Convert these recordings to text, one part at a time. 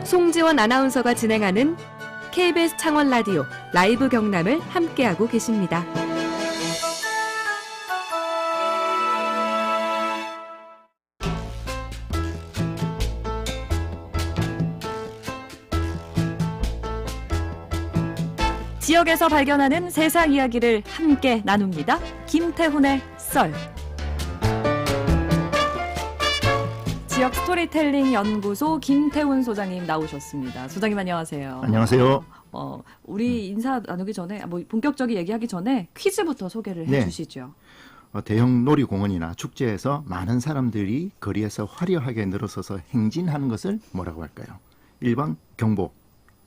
송지원 아나운서가 진행하는 KBS 창원 라디오 라이브 경남을 함께하고 계십니다. 지역에서 발견하는 세상 이야기를 함께 나눕니다. 김태훈의 썰. 지역 스토리텔링 연구소 김태훈 소장님 나오셨습니다. 소장님 안녕하세요. 안녕하세요. 우리 인사 나누기 전에 본격적인 얘기하기 전에 퀴즈부터 소개를 해주시죠. 대형 놀이공원이나 축제에서 많은 사람들이 거리에서 화려하게 늘어서서 행진하는 것을 뭐라고 할까요? 1번 경복,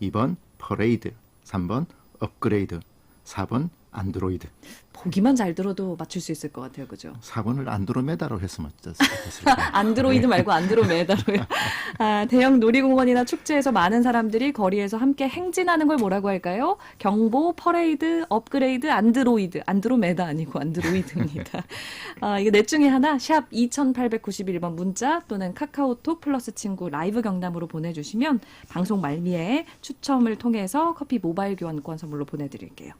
2번 퍼레이드, 3번 업그레이드, 4번 안드로이드. 보기만 잘 들어도 맞출 수 있을 것 같아요. 그죠? 4번을 안드로메다로 했으면 어땠을까요? 안드로이드 말고 안드로메다로요. 대형 놀이공원이나 축제에서 많은 사람들이 거리에서 함께 행진하는 걸 뭐라고 할까요? 경보, 퍼레이드, 업그레이드, 안드로이드. 안드로메다 아니고 안드로이드입니다. 이거 넷 중에 하나 샵 2891번 문자 또는 카카오톡 플러스 친구 라이브 경남으로 보내주시면 방송 말미에 추첨을 통해서 커피 모바일 교환권 선물로 보내드릴게요.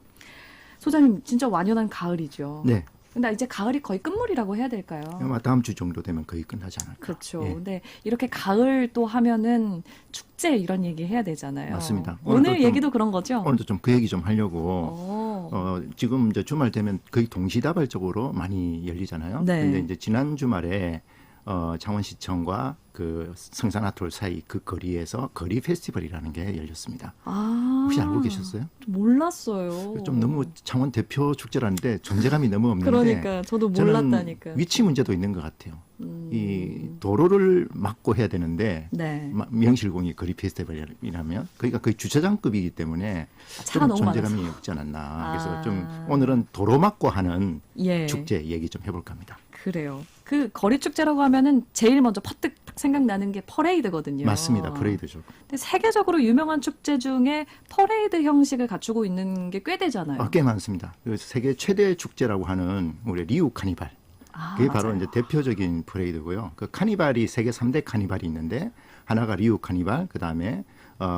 소장님 진짜 완연한 가을이죠. 네. 근데 이제 가을이 거의 끝물이라고 해야 될까요? 아마 다음 주 정도 되면 거의 끝나지 않을까. 그렇죠. 예. 근데 이렇게 가을 또 하면은 축제 이런 얘기 해야 되잖아요. 맞습니다. 오늘 얘기도 그런 거죠? 오늘도 좀 그 얘기 좀 하려고. 지금 이제 주말 되면 거의 동시다발적으로 많이 열리잖아요. 네. 근데 이제 지난 주말에 창원시청과 그 성산아톨 사이 그 거리에서 거리 페스티벌이라는 게 열렸습니다. 혹시 알고 계셨어요? 몰랐어요. 좀 너무 창원 대표 축제라는데 존재감이 너무 없는데. 그러니까 저도 몰랐다니까. 위치 문제도 있는 것 같아요. 이 도로를 막고 해야 되는데 네. 명실공히 거리 페스티벌이라면 그러니까 거의 주차장급이기 때문에 차가 좀 너무 존재감이 많아서. 없지 않았나. 그래서 좀 오늘은 도로 막고 하는 예. 축제 얘기 좀 해볼까 합니다. 그래요. 그 거리 축제라고 하면은 제일 먼저 퍼뜩 생각나는 게 퍼레이드거든요. 맞습니다. 퍼레이드죠. 근데 세계적으로 유명한 축제 중에 퍼레이드 형식을 갖추고 있는 게 꽤 되잖아요. 꽤 많습니다. 세계 최대 축제라고 하는 우리 리우 카니발. 그게 바로 맞아요. 이제 대표적인 퍼레이드고요. 그 카니발이 세계 3대 카니발이 있는데 하나가 리우 카니발, 그다음에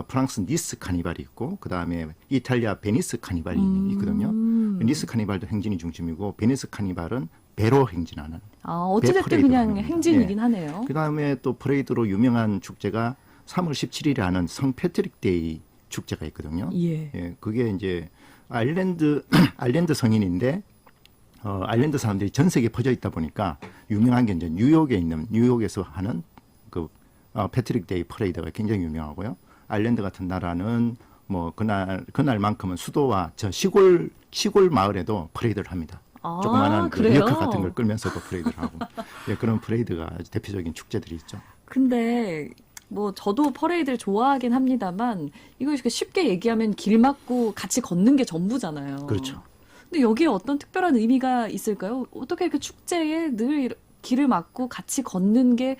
프랑스 니스 카니발이 있고 그다음에 이탈리아 베니스 카니발이 있거든요. 니스 카니발도 행진이 중심이고 베니스 카니발은 배로 행진하는. 어찌됐든 그냥 행진이긴 하네요. 그다음에 또 퍼레이드로 유명한 축제가 3월 17일에 하는 성 패트릭 데이 축제가 있거든요. 예. 그게 이제 아일랜드 성인인데 아일랜드 사람들이 전 세계에 퍼져 있다 보니까 유명한 게 이제 뉴욕에서 하는 그 패트릭 데이 퍼레이드가 굉장히 유명하고요. 아일랜드 같은 나라는 뭐 그날만큼은 수도와 저 시골 마을에도 퍼레이드를 합니다. 조그마한 그 리어카 같은 걸 끌면서도 퍼레이드를 하고 그런 퍼레이드가 아주 대표적인 축제들이 있죠. 근데 뭐 저도 퍼레이드를 좋아하긴 합니다만 이거 쉽게 얘기하면 길 막고 같이 걷는 게 전부잖아요. 그렇죠. 근데 여기에 어떤 특별한 의미가 있을까요? 어떻게 그 축제에 늘 길을 막고 같이 걷는 게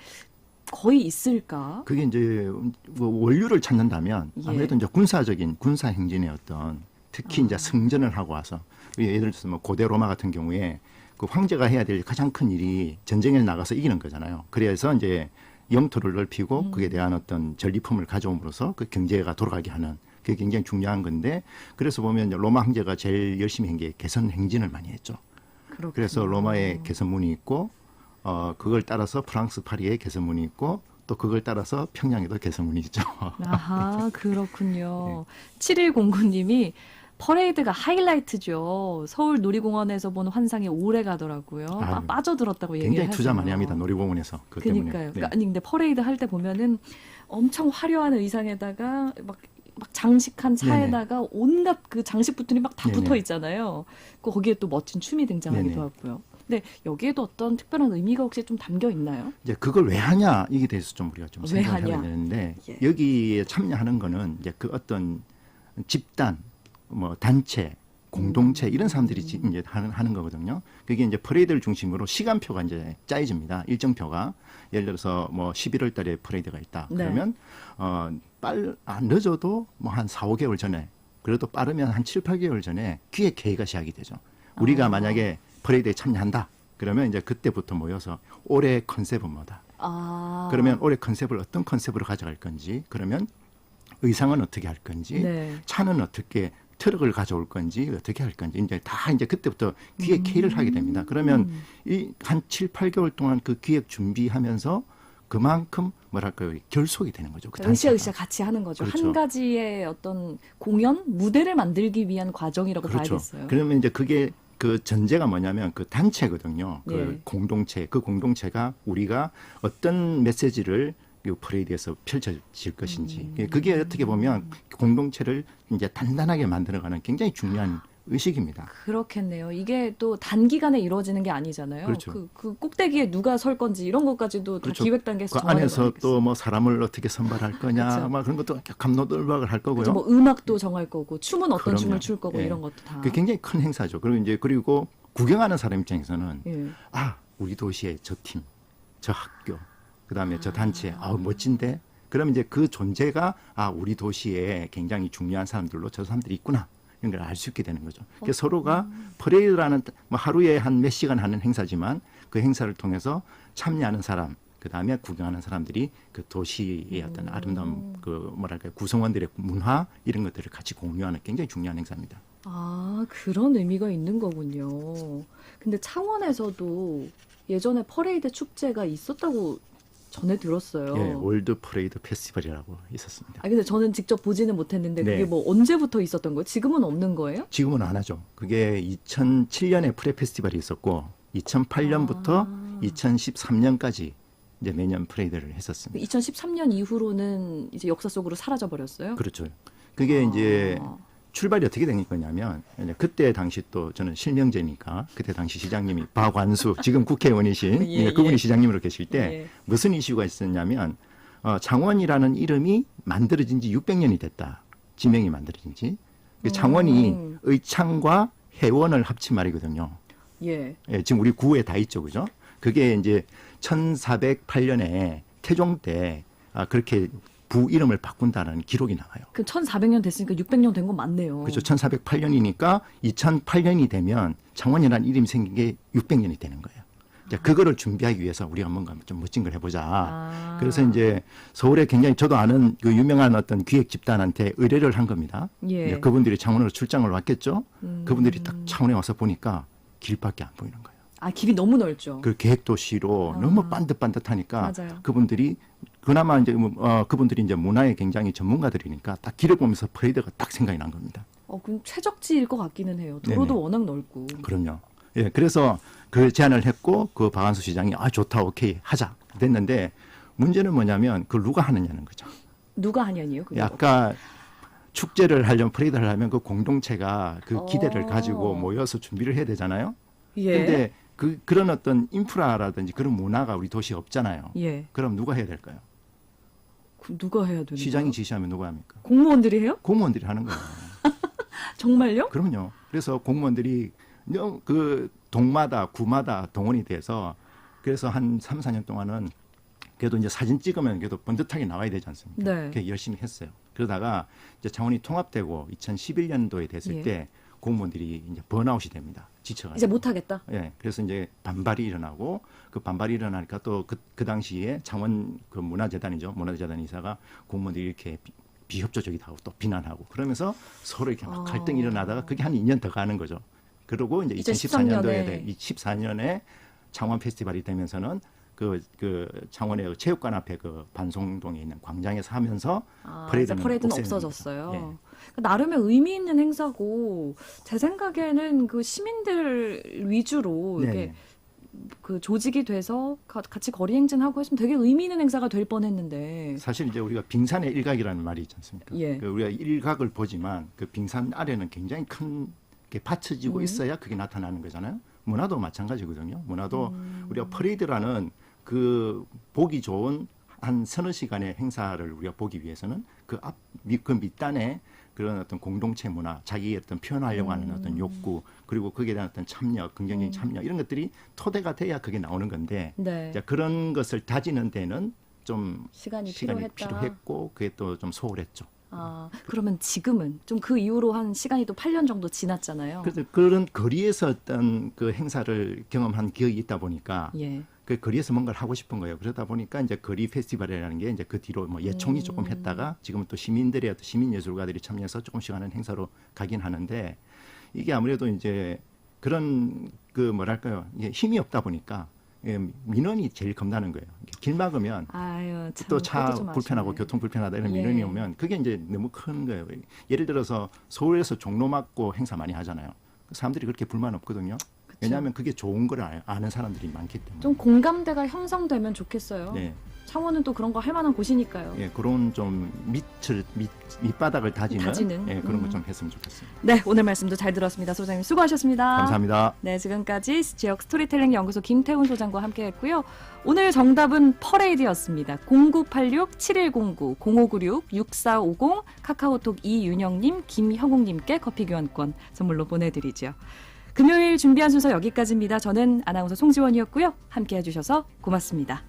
거의 있을까? 그게 이제 뭐 원류를 찾는다면 아무래도 이제 군사 행진의 어떤 특히 이제 승전을 하고 와서 예를 들어서 뭐 고대 로마 같은 경우에 그 황제가 해야 될 가장 큰 일이 전쟁에 나가서 이기는 거잖아요. 그래서 이제 영토를 넓히고 그에 대한 어떤 전리품을 가져옴으로써 그 경제가 돌아가게 하는 그게 굉장히 중요한 건데 그래서 보면 로마 황제가 제일 열심히 한 게 개선 행진을 많이 했죠. 그렇군요. 그래서 로마에 개선문이 있고 그걸 따라서 프랑스 파리에 개선문이 있고 또 그걸 따라서 평양에도 개선문이 있죠. 아하, 그렇군요. 7109님이 퍼레이드가 하이라이트죠. 서울 놀이공원에서 본 환상이 오래 가더라고요. 빠져들었다고 얘기하죠. 굉장히 투자 많이 합니다. 놀이공원에서. 그러니까요. 네. 근데 퍼레이드 할 때 보면은 엄청 화려한 의상에다가 막 장식한 차에다가 온갖 그 장식부들이 막 다 붙어 있잖아요. 거기에 또 멋진 춤이 등장하기도 하고요. 근데 여기에도 어떤 특별한 의미가 혹시 좀 담겨 있나요? 이제 그걸 왜 하냐 이게 대해서 좀 우리가 좀 생각을 해야 되는데 여기에 참여하는 거는 이제 그 어떤 집단 뭐 단체, 공동체 이런 사람들이 이제 하는 거거든요. 그게 이제 퍼레이드를 중심으로 시간표가 이제 짜여집니다. 일정표가 예를 들어서 뭐 11월 달에 퍼레이드가 있다. 그러면 늦어도 뭐 한 4, 5개월 전에 그래도 빠르면 한 7, 8개월 전에 기획회의가 시작이 되죠. 우리가 만약에 퍼레이드에 참여한다. 그러면 이제 그때부터 모여서 올해 컨셉은 뭐다. 그러면 올해 컨셉을 어떤 컨셉으로 가져갈 건지 그러면 의상은 어떻게 할 건지, 네. 차는 어떻게 트럭을 가져올 건지 어떻게 할 건지 이제 그때부터 기획 회의를 하게 됩니다. 그러면 이 한 7, 8개월 동안 그 기획 준비하면서 그만큼 뭐랄까요 결속이 되는 거죠. 그 단체가. 으쌰으쌰 같이 하는 거죠. 그렇죠. 한 가지의 어떤 공연 무대를 만들기 위한 과정이라고 그렇죠. 봐야겠어요. 그러면 이제 그게 그 전제가 뭐냐면 그 단체거든요. 그 예. 공동체, 그 공동체가 우리가 어떤 메시지를 이 퍼레이드에서 펼쳐질 것인지. 그게 어떻게 보면 공동체를 이제 단단하게 만들어가는 굉장히 중요한 의식입니다. 그렇겠네요. 이게 또 단기간에 이루어지는 게 아니잖아요. 그렇죠. 그 꼭대기에 누가 설 건지 이런 것까지도 다 그렇죠. 기획 단계에서 그 정하는 안에서 거 아니겠어요? 또 뭐 사람을 어떻게 선발할 거냐, 그렇죠. 막 그런 것도 갑노들박을 할 거고요. 그렇죠. 뭐 음악도 정할 거고 춤은 어떤 그럼요. 춤을 출 거고 예. 이런 것도 다. 그 굉장히 큰 행사죠. 그리고 구경하는 사람 입장에서는 예. 아, 우리 도시의 저 팀, 저 학교, 그다음에 저 단체, 멋진데. 그럼 이제 그 존재가 우리 도시에 굉장히 중요한 사람들로 저 사람들이 있구나. 이런 걸 알 수 있게 되는 거죠. 그래서 서로가 퍼레이드라는 뭐 하루에 한 몇 시간 하는 행사지만 그 행사를 통해서 참여하는 사람, 그다음에 구경하는 사람들이 그 도시의 어떤 아름다운 그 뭐랄까 구성원들의 문화 이런 것들을 같이 공유하는 굉장히 중요한 행사입니다. 아, 그런 의미가 있는 거군요. 근데 창원에서도 예전에 퍼레이드 축제가 있었다고 전에 들었어요. 예, 월드 퍼레이드 페스티벌이라고 있었습니다. 아, 근데 저는 직접 보지는 못했는데 네. 그게 뭐 언제부터 있었던 거예요? 지금은 없는 거예요? 지금은 안 하죠. 그게 2007년에 프레 페스티벌이 있었고 2008년부터 2013년까지 이제 매년 퍼레이드를 했었습니다. 2013년 이후로는 이제 역사 속으로 사라져 버렸어요? 그렇죠. 그게 이제 출발이 어떻게 된 거냐면 이제 그때 당시 또 저는 실명제니까 그때 당시 시장님이 박완수 지금 국회의원이신 예, 그분이 예. 시장님으로 계실 때 예. 무슨 이슈가 있었냐면 창원이라는 이름이 만들어진 지 600년이 됐다. 지명이 만들어진 지. 그 창원이 의창과 해원을 합친 말이거든요. 예. 예, 지금 우리 구에 다 있죠, 그죠? 그게 이제 1408년에 태종 때 그렇게 부 이름을 바꾼다는 기록이 나와요. 그 1400년 됐으니까 600년 된 건 맞네요. 그렇죠. 1408년이니까 2008년이 되면 창원이라는 이름이 생긴 게 600년이 되는 거예요. 이제 그거를 준비하기 위해서 우리가 뭔가 좀 멋진 걸 해보자. 그래서 이제 서울에 굉장히 저도 아는 그 유명한 어떤 기획 집단한테 의뢰를 한 겁니다. 예. 이제 그분들이 창원으로 출장을 왔겠죠. 그분들이 딱 창원에 와서 보니까 길밖에 안 보이는 거예요. 아, 길이 너무 넓죠. 그 계획도시로 너무 반듯반듯하니까 맞아요. 그분들이 그나마 이제 그분들이 이제 문화에 굉장히 전문가들이니까 딱 길을 보면서 퍼레이드가 딱 생각이 난 겁니다. 그럼 최적지일 것 같기는 해요. 도로도 네네. 워낙 넓고. 그럼요. 예, 그래서 그 제안을 했고 그 박한수 시장이 좋다, 오케이, 하자 됐는데 문제는 뭐냐면 그걸 누가 하느냐는 거죠. 누가 하냐니요? 그거. 아까 축제를 하려면 퍼레이드를 하려면 그 공동체가 그 기대를 가지고 모여서 준비를 해야 되잖아요. 예. 근데 그런 어떤 인프라라든지 그런 문화가 우리 도시에 없잖아요. 예. 그럼 누가 해야 될까요? 누가 해야 되는 시장이 거예요? 지시하면 누가 합니까? 공무원들이 해요? 공무원들이 하는 거예요. 정말요? 그럼요. 그래서 공무원들이 그 동마다 구마다 동원이 돼서 그래서 한 3, 4년 동안은 그래도 이제 사진 찍으면 그래도 번듯하게 나와야 되지 않습니까? 네. 그렇게 열심히 했어요. 그러다가 이제 창원이 통합되고 2011년도에 됐을 예. 때 공무원들이 이제 번아웃이 됩니다. 지쳐가지고. 이제 못 하겠다. 예. 그래서 이제 반발이 일어나고 그 반발이 일어나니까 또 그 당시에 창원 그 문화재단이죠. 문화재단 이사가 공무원들이 이렇게 비협조적이다고 또 비난하고 그러면서 서로 이렇게 막 갈등이 일어나다가 그게 한 2년 더 가는 거죠. 그리고 이제 2014년도에 14년에 창원 페스티벌이 되면서는 그 창원의 체육관 앞에 그 반송동에 있는 광장에서 하면서 이제 퍼레이드는 퍼레이드는 없애는 없어졌어요. 겁니다. 예. 그러니까 나름의 의미 있는 행사고 제 생각에는 그 시민들 위주로 네, 이렇게 네. 그 조직이 돼서 같이 거리 행진하고 했으면 되게 의미 있는 행사가 될 뻔했는데. 사실 이제 우리가 빙산의 일각이라는 말이 있지 않습니까? 예. 그 우리가 일각을 보지만 그 빙산 아래는 굉장히 큰 게 받쳐지고 있어야 그게 나타나는 거잖아요. 문화도 마찬가지거든요. 문화도 우리가 퍼레이드라는 그 보기 좋은 한 서너 시간의 행사를 우리가 보기 위해서는 그 밑단에 그런 어떤 공동체 문화, 자기의 어떤 표현하려고 하는 어떤 욕구, 그리고 거기에 대한 어떤 참여, 긍정적인 참여 이런 것들이 토대가 돼야 그게 나오는 건데 네. 자, 그런 것을 다지는 데는 좀 시간이 필요했다. 필요했고 그게 또 좀 소홀했죠. 그러면 지금은 좀 그 이후로 한 시간이 또 8년 정도 지났잖아요. 그래서 그런 거리에서 어떤 그 행사를 경험한 기억이 있다 보니까 예. 그 거리에서 뭔가를 하고 싶은 거예요. 그러다 보니까 이제 거리 페스티벌이라는 게 이제 그 뒤로 뭐 예총이 조금 했다가 지금은 또 시민들의 어떤 시민 예술가들이 참여해서 조금씩 하는 행사로 가긴 하는데 이게 아무래도 이제 그런 그 뭐랄까요, 이게 힘이 없다 보니까 민원이 제일 겁나는 거예요. 길 막으면 아유, 참, 또 차 그것도 좀 불편하고 아쉽네. 교통 불편하다 이런 예. 민원이 오면 그게 이제 너무 큰 거예요. 예를 들어서 서울에서 종로 막고 행사 많이 하잖아요. 사람들이 그렇게 불만 없거든요. 그쵸. 왜냐하면 그게 좋은 걸 아는 사람들이 많기 때문에. 좀 공감대가 형성되면 좋겠어요. 네. 창원은 또 그런 거 할 만한 곳이니까요. 예, 그런 좀 밑바닥을 다지는, 예, 그런 거 좀 했으면 좋겠습니다. 네, 오늘 말씀도 잘 들었습니다. 소장님 수고하셨습니다. 감사합니다. 네, 지금까지 지역 스토리텔링 연구소 김태훈 소장과 함께했고요. 오늘 정답은 퍼레이드였습니다. 0986-7109-0596-6450 카카오톡 이윤영님, 김형욱님께 커피 교환권 선물로 보내드리죠. 금요일 준비한 순서 여기까지입니다. 저는 아나운서 송지원이었고요. 함께해 주셔서 고맙습니다.